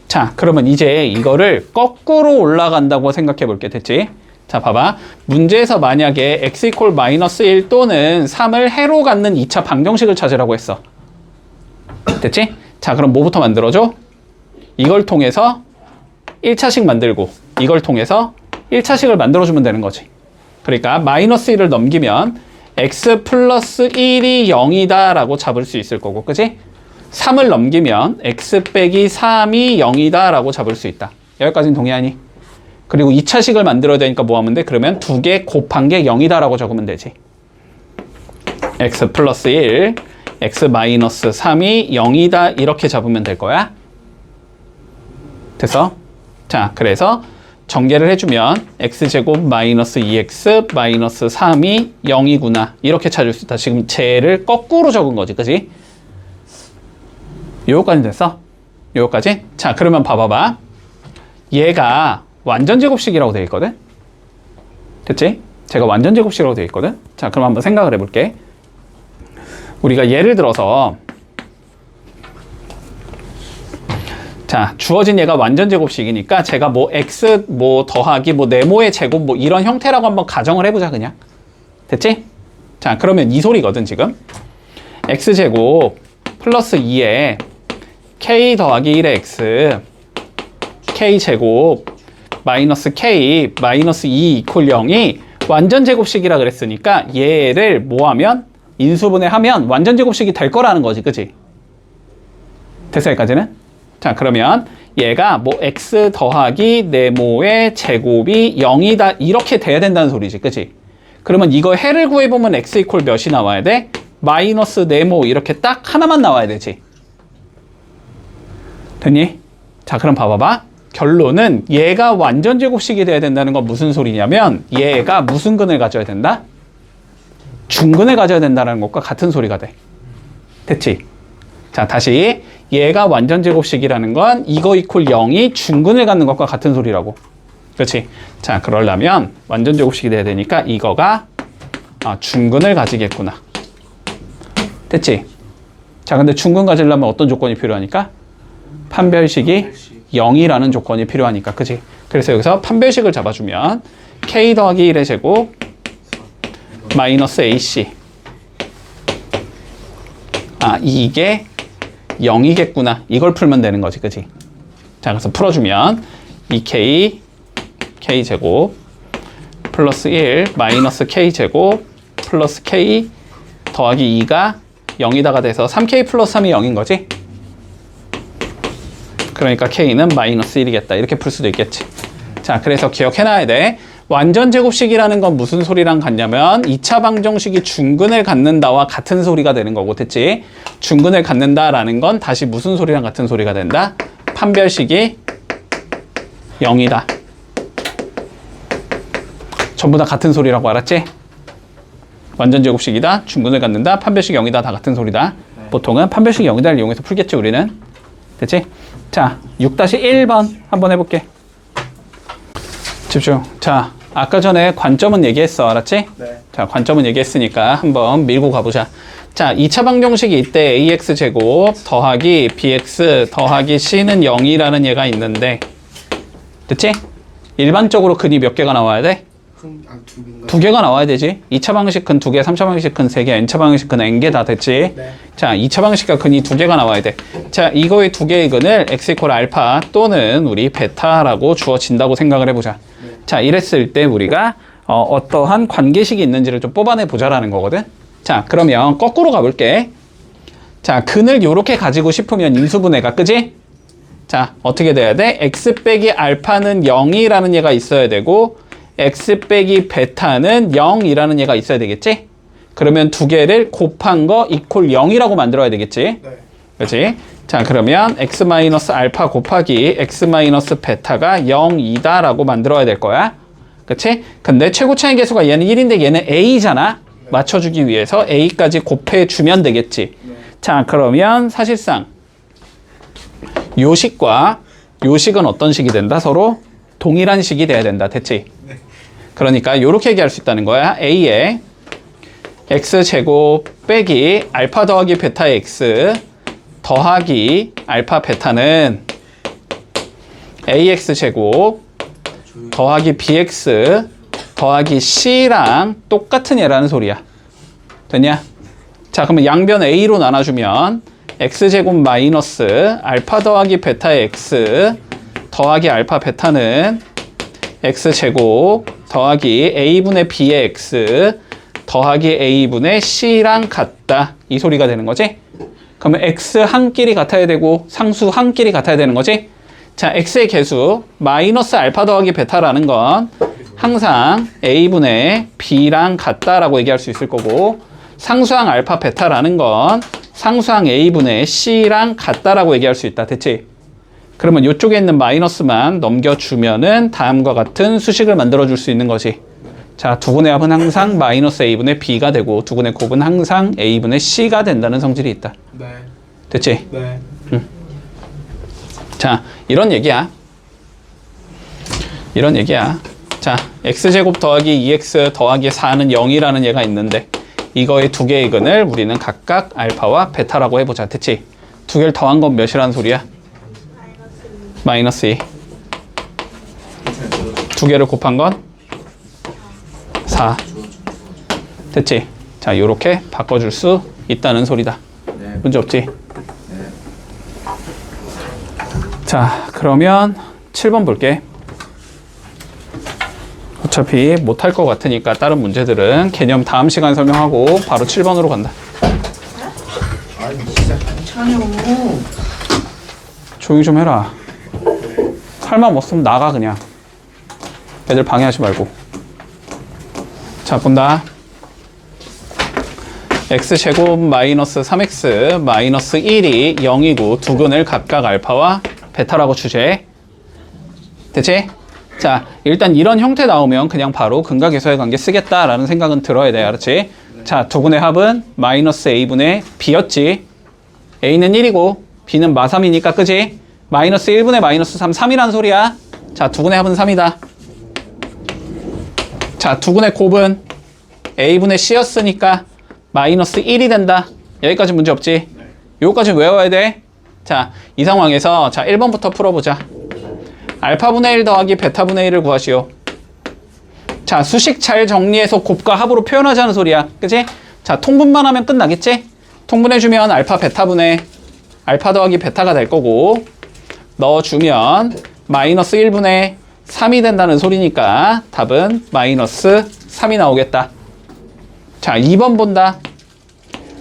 S1: 자, 그러면 이제 이거를 거꾸로 올라간다고 생각해 볼게. 됐지? 자, 봐봐. 문제에서 만약에 x 이퀄 마이너스 1 또는 3을 해로 갖는 2차 방정식을 찾으라고 했어. 됐지? 자, 그럼 뭐부터 만들어줘? 이걸 통해서 1차식 만들고 이걸 통해서 1차식을 만들어주면 되는 거지. 그러니까 마이너스 1을 넘기면 x 플러스 1이 0이다 라고 잡을 수 있을 거고, 그치? 3을 넘기면 x 빼기 3이 0이다 라고 잡을 수 있다. 여기까지는 동의하니? 그리고 2차식을 만들어야 되니까 뭐 하면 돼? 그러면 두 개 곱한 게 0이다 라고 적으면 되지. x 플러스 1, x 마이너스 3이 0이다 이렇게 잡으면 될 거야. 됐어? 자, 그래서 전개를 해주면 x제곱 마이너스 2x 마이너스 3이 0이구나 이렇게 찾을 수 있다. 지금 쟤를 거꾸로 적은 거지, 그치? 요거까지 됐어? 요거까지? 자, 그러면 봐봐봐. 얘가 완전제곱식이라고 되어 있거든? 됐지? 제가 완전제곱식이라고 되어 있거든? 자, 그럼 한번 생각을 해볼게. 우리가 예를 들어서 자, 주어진 얘가 완전제곱식이니까 제가 뭐 x 뭐 더하기 뭐 네모의 제곱 뭐 이런 형태라고 한번 가정을 해보자 그냥. 됐지? 자, 그러면 이 소리거든 지금. x제곱 플러스 2에 k 더하기 1의 x k제곱 마이너스 k 마이너스 2 이퀄 0이 완전제곱식이라 그랬으니까 얘를 뭐 하면 인수분해하면 완전제곱식이 될 거라는 거지, 그치? 됐어, 여기까지는? 자, 그러면 얘가 뭐 x 더하기 네모의 제곱이 0이다 이렇게 돼야 된다는 소리지, 그치? 그러면 이거 해를 구해보면 x 이퀄 몇이 나와야 돼? 마이너스 네모 이렇게 딱 하나만 나와야 되지. 됐니? 자, 그럼 봐봐봐. 결론은 얘가 완전제곱식이 돼야 된다는 건 무슨 소리냐면 얘가 무슨 근을 가져야 된다? 중근을 가져야 된다는 것과 같은 소리가 돼. 됐지? 자, 다시 얘가 완전제곱식이라는 건 이거 이퀄 0이 중근을 갖는 것과 같은 소리라고. 그렇지? 자, 그러려면 완전제곱식이 돼야 되니까 이거가 중근을 가지겠구나. 됐지? 자, 근데 중근 가지려면 어떤 조건이 필요하니까? 판별식이 0이라는 조건이 필요하니까, 그치? 그래서 여기서 판별식을 잡아주면 k 더하기 1의 제곱 마이너스 ac 이게 0이겠구나 이걸 풀면 되는 거지, 그치? 자, 그래서 풀어주면 2k k제곱 플러스 1 마이너스 k제곱 플러스 k 더하기 2가 0이다가 돼서 3k 플러스 3이 0인 거지? 그러니까 k는 마이너스 1이겠다 이렇게 풀 수도 있겠지. 자, 그래서 기억해놔야 돼. 완전제곱식이라는 건 무슨 소리랑 같냐면 2차 방정식이 중근을 갖는다와 같은 소리가 되는 거고, 됐지? 중근을 갖는다라는 건 다시 무슨 소리랑 같은 소리가 된다? 판별식이 0이다. 전부 다 같은 소리라고 알았지? 완전제곱식이다, 중근을 갖는다, 판별식 0이다 다 같은 소리다.
S2: 네.
S1: 보통은 판별식 0이다를 이용해서 풀겠지 우리는. 됐지? 자, 6-1번 한번 해볼게. 집중. 자, 아까 전에 관점은 얘기했어. 알았지?
S2: 네.
S1: 자, 관점은 얘기했으니까 한번 밀고 가보자. 자, 2차 방정식이 이때 ax제곱 더하기 bx 더하기 c는 0이라는 얘가 있는데, 됐지? 일반적으로 근이 몇 개가 나와야 돼?
S2: 그럼 두 개인가?
S1: 두 개가 나와야 되지. 2차 방식근 2개, 3차 방식근 3개, n차 방식근 n개 다 됐지.
S2: 네.
S1: 자, 2차 방식과 근이 두 개가 나와야 돼. 자, 이거의 두 개의 근을 x 이퀄 알파 또는 우리 베타라고 주어진다고 생각을 해보자.
S2: 네.
S1: 자, 이랬을 때 우리가 어떠한 관계식이 있는지를 좀 뽑아내 보자라는 거거든. 자, 그러면 거꾸로 가볼게. 자, 근을 요렇게 가지고 싶으면 인수분해가 그지? 자, 어떻게 돼야 돼? x 빼기 알파는 0이라는 얘가 있어야 되고 x 빼기 베타는 0이라는 얘가 있어야 되겠지? 그러면 두 개를 곱한 거 이퀄 0이라고 만들어야 되겠지?
S2: 네.
S1: 그렇지? 자, 그러면 x 마이너스 알파 곱하기 x 마이너스 베타가 0이다 라고 만들어야 될 거야. 그치? 근데 최고 차이 계수가 얘는 1인데 얘는 a잖아? 맞춰주기 위해서 a까지 곱해주면 되겠지?
S2: 네.
S1: 자, 그러면 사실상 요식과 요식은 어떤 식이 된다? 서로 동일한 식이 돼야 된다. 됐지?
S2: 네.
S1: 그러니까 이렇게 얘기할 수 있다는 거야. a에 x제곱 빼기 알파 더하기 베타의 x 더하기 알파 베타는 ax제곱 더하기 bx 더하기 c랑 똑같은 얘라는 소리야. 됐냐? 자, 그러면 양변 a로 나눠주면 x제곱 마이너스 알파 더하기 베타의 x 더하기 알파 베타는 x제곱 더하기 a분의 b의 x 더하기 a분의 c랑 같다. 이 소리가 되는 거지? 그러면 x 한 끼리 같아야 되고 상수 한 끼리 같아야 되는 거지? 자, x의 개수 마이너스 알파 더하기 베타라는 건 항상 a분의 b랑 같다라고 얘기할 수 있을 거고 상수항 알파 베타라는 건 상수항 a분의 c랑 같다라고 얘기할 수 있다. 됐지? 그러면 이쪽에 있는 마이너스만 넘겨주면은 다음과 같은 수식을 만들어줄 수 있는 거지. 자, 두분의 합은 항상 마이너스 a분의 b가 되고 두분의 곱은 항상 a분의 c가 된다는 성질이 있다.
S2: 네.
S1: 됐지?
S2: 네.
S1: 자, 이런 얘기야. 이런 얘기야. 자, x제곱 더하기 2x 더하기 4는 0이라는 얘가 있는데 이거의 두 개의 근을 우리는 각각 알파와 베타라고 해보자. 됐지? 두 개를 더한 건 몇이라는 소리야? 마이너스 2. 두 개를 곱한 건 4. 됐지? 자, 요렇게 바꿔줄 수 있다는 소리다.
S2: 네.
S1: 문제 없지? 자, 그러면 7번 볼게. 어차피 못할 것 같으니까 다른 문제들은 개념 다음 시간 설명하고 바로 7번으로 간다.
S2: 아니 진짜 괜찮아요.
S1: 조용히 좀 해라. 할 말 없으면 나가 그냥. 애들 방해하지 말고. 자, 본다. x제곱 마이너스 3x 마이너스 1이 0이고 두 근을 각각 알파와 베타라고 주제. 됐지? 자, 일단 이런 형태 나오면 그냥 바로 근각에서의 관계 쓰겠다라는 생각은 들어야 돼. 알았지? 네. 자, 두 근의 합은 마이너스 a분의 b였지. a는 1이고 b는 마3이니까 그지? 마이너스 1분의 마이너스 3, 3이란 소리야. 자, 두 근의 합은 3이다. 자, 두 근의 곱은 a분의 c였으니까 마이너스 1이 된다. 여기까지 문제 없지? 요거까지 외워야 돼. 자, 이 상황에서 자 1번부터 풀어보자. 알파분의 1 더하기 베타분의 1을 구하시오. 자, 수식 잘 정리해서 곱과 합으로 표현하자는 소리야. 그치? 자, 통분만 하면 끝나겠지? 통분해주면 알파 베타분의 알파 더하기 베타가 될 거고 넣어주면 마이너스 1분의 3이 된다는 소리니까 답은 마이너스 3이 나오겠다. 자, 2번 본다.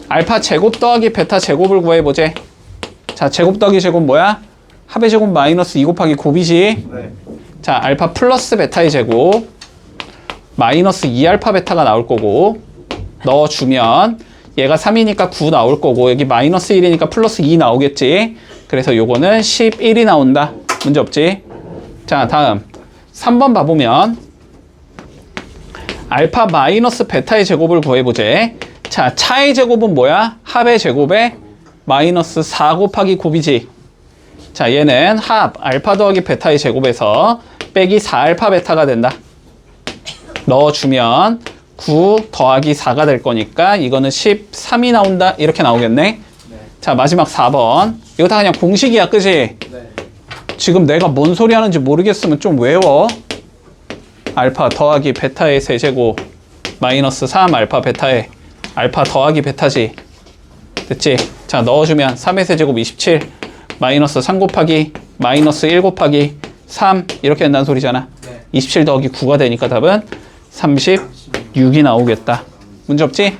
S1: 알파 제곱 더하기 베타 제곱을 구해보제. 자, 제곱 더하기 제곱 뭐야? 합의 제곱 마이너스 2 곱하기 곱이지.
S2: 네.
S1: 자, 알파 플러스 베타의 제곱 마이너스 2알파 베타가 나올 거고 넣어주면 얘가 3이니까 9 나올 거고 여기 마이너스 1이니까 플러스 2 나오겠지. 그래서 요거는 11이 나온다. 문제 없지? 자, 다음 3번 봐보면 알파 마이너스 베타의 제곱을 구해보제. 자, 차의 제곱은 뭐야? 합의 제곱에 마이너스 4 곱하기 곱이지. 자, 얘는 합 알파 더하기 베타의 제곱에서 빼기 4알파 베타가 된다. 넣어주면 9 더하기 4가 될 거니까 이거는 13이 나온다. 이렇게 나오겠네.
S2: 네.
S1: 자, 마지막 4번. 이거 다 그냥 공식이야. 그지?
S2: 네.
S1: 지금 내가 뭔 소리 하는지 모르겠으면 좀 외워. 알파 더하기 베타의 세제곱 마이너스 3 알파 베타의 알파 더하기 베타지. 됐지? 자, 넣어주면 3의 세제곱 27 마이너스 3 곱하기 마이너스 1 곱하기 3 이렇게 된다는 소리잖아.
S2: 네.
S1: 27 더하기 9가 되니까 답은 36이 나오겠다. 문제 없지?
S2: 네.